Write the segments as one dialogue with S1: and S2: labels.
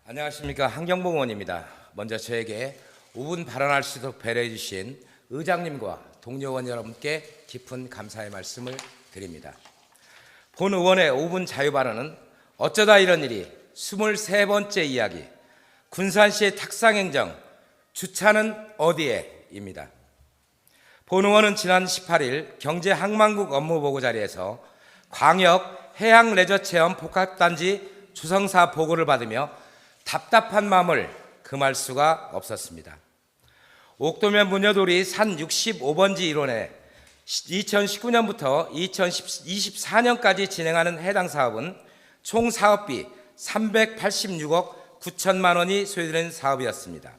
S1: 안녕하십니까. 한경봉 의원입니다. 먼저 저에게 5분 발언할 수 있도록 배려해 주신 의장님과 동료 의원 여러분께 깊은 감사의 말씀을 드립니다. 본 의원의 5분 자유 발언은 어쩌다 이런 일이 23번째 이야기, 군산시의 탁상행정, 주차는 어디에?입니다. 본 의원은 지난 18일 경제항만국 업무보고 자리에서 광역 해양레저체험 복합단지 조성사 보고를 받으며 답답한 마음을 금할 수가 없었습니다. 옥도면 문여돌이 산 65번지 일원에 2019년부터 2024년까지 진행하는 해당 사업은 총 사업비 386억 9천만 원이 소요되는 사업이었습니다.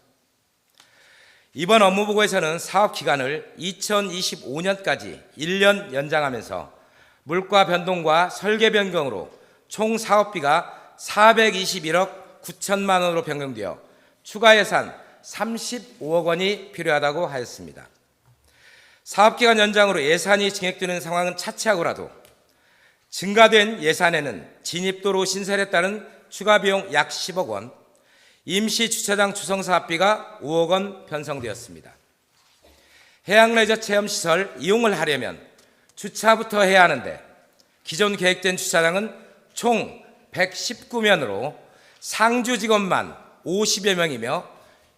S1: 이번 업무보고에서는 사업 기간을 2025년까지 1년 연장하면서 물가 변동과 설계 변경으로 총 사업비가 421억 9천만 원으로 변경되어 추가 예산 35억 원이 필요하다고 하였습니다. 사업기간 연장으로 예산이 증액되는 상황은 차치하고라도 증가된 예산에는 진입도로 신설에 따른 추가 비용 약 10억 원, 임시 주차장 조성 사업비가 5억 원 편성되었습니다. 해양레저 체험시설 이용을 하려면 주차부터 해야 하는데 기존 계획된 주차장은 총 119면으로 상주 직원만 50여 명이며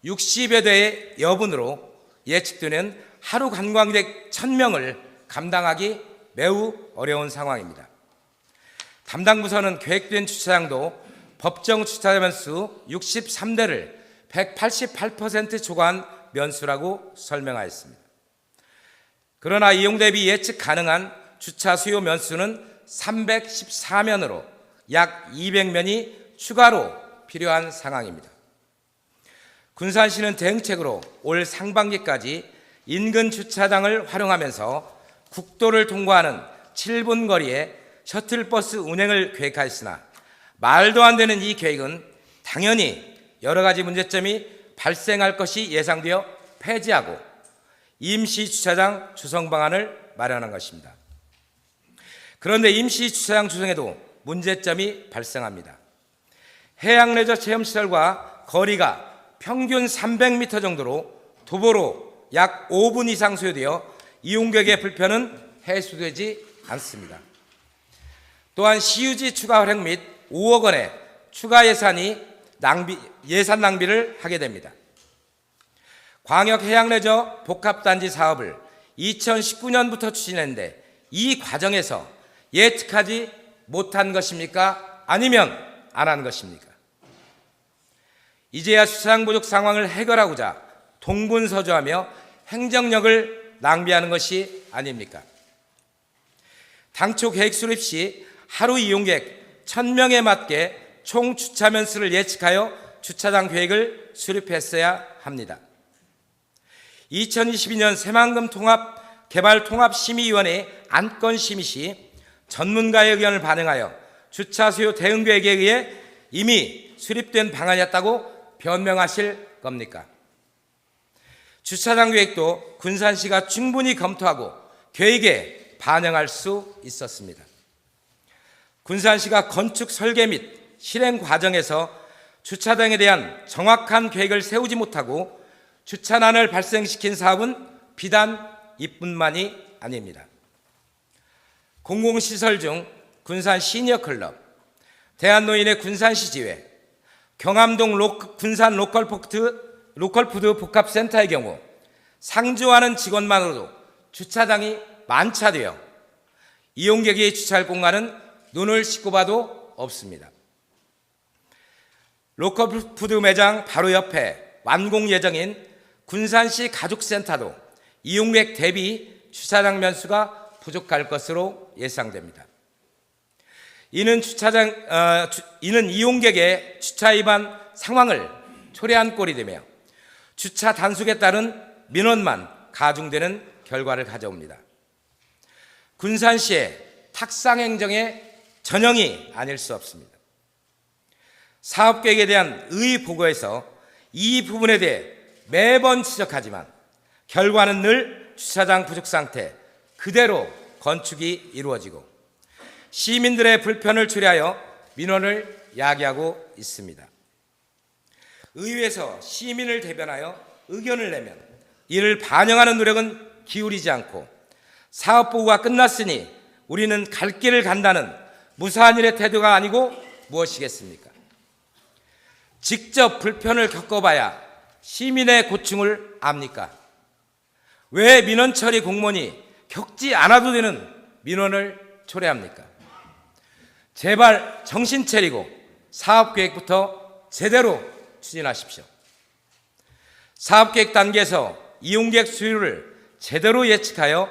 S1: 60여 대의 여분으로 예측되는 하루 관광객 1000명을 감당하기 매우 어려운 상황입니다. 담당 부서는 계획된 주차장도 법정 주차장 면수 63대를 188% 초과한 면수라고 설명하였습니다. 그러나 이용 대비 예측 가능한 주차 수요 면수는 314면으로 약 200면이 추가로 필요한 상황입니다. 군산시는 대응책으로 올 상반기까지 인근 주차장을 활용하면서 국도를 통과하는 7분 거리에 셔틀버스 운행을 계획하였으나 말도 안 되는 이 계획은 당연히 여러 가지 문제점이 발생할 것이 예상되어 폐지하고 임시 주차장 조성 방안을 마련한 것입니다. 그런데 임시 주차장 조성에도 문제점이 발생합니다. 해양레저 체험시설과 거리가 평균 300m 정도로 도보로 약 5분 이상 소요되어 이용객의 불편은 해소되지 않습니다. 또한 시유지 추가 활용 및 5억 원의 추가 예산 낭비를 하게 됩니다. 광역 해양레저 복합단지 사업을 2019년부터 추진했는데 이 과정에서 예측하지 못한 것입니까? 아니면 안 한 것입니까? 이제야 주차장 부족 상황을 해결하고자 동분서주하며 행정력을 낭비하는 것이 아닙니까? 당초 계획 수립 시 하루 이용객 1000명에 맞게 총 주차면 수를 예측하여 주차장 계획을 수립했어야 합니다. 2022년 새만금 개발통합심의위원회 안건심의 시 전문가의 의견을 반영하여 주차 수요 대응 계획에 의해 이미 수립된 방안이었다고 변명하실 겁니까? 주차장 계획도 군산시가 충분히 검토하고 계획에 반영할 수 있었습니다. 군산시가 건축 설계 및 실행 과정에서 주차장에 대한 정확한 계획을 세우지 못하고 주차난을 발생시킨 사업은 비단 이뿐만이 아닙니다. 공공시설 중 군산 시니어클럽, 대한노인의 군산시지회, 경암동 군산 로컬푸드 복합센터의 경우 상주하는 직원만으로도 주차장이 만차되어 이용객이 주차할 공간은 눈을 씻고 봐도 없습니다. 로컬푸드 매장 바로 옆에 완공 예정인 군산시 가족센터도 이용객 대비 주차장 면수가 부족할 것으로 예상됩니다. 이는 이용객의 주차 위반 상황을 초래한 꼴이 되며 주차 단속에 따른 민원만 가중되는 결과를 가져옵니다. 군산시의 탁상행정의 전형이 아닐 수 없습니다. 사업계획에 대한 의의 보고에서 이 부분에 대해 매번 지적하지만 결과는 늘 주차장 부족 상태 그대로 건축이 이루어지고 시민들의 불편을 초래하여 민원을 야기하고 있습니다. 의회에서 시민을 대변하여 의견을 내면 이를 반영하는 노력은 기울이지 않고 사업 보고가 끝났으니 우리는 갈 길을 간다는 무사한 일의 태도가 아니고 무엇이겠습니까? 직접 불편을 겪어봐야 시민의 고충을 압니까? 왜 민원 처리 공무원이 겪지 않아도 되는 민원을 초래합니까? 제발 정신 차리고 사업계획부터 제대로 추진하십시오. 사업계획 단계에서 이용객 수요를 제대로 예측하여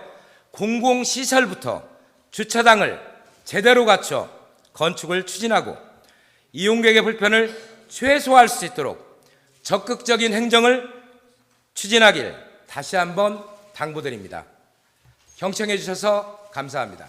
S1: 공공시설부터 주차장을 제대로 갖춰 건축을 추진하고 이용객의 불편을 최소화할 수 있도록 적극적인 행정을 추진하길 다시 한번 당부드립니다. 경청해 주셔서 감사합니다.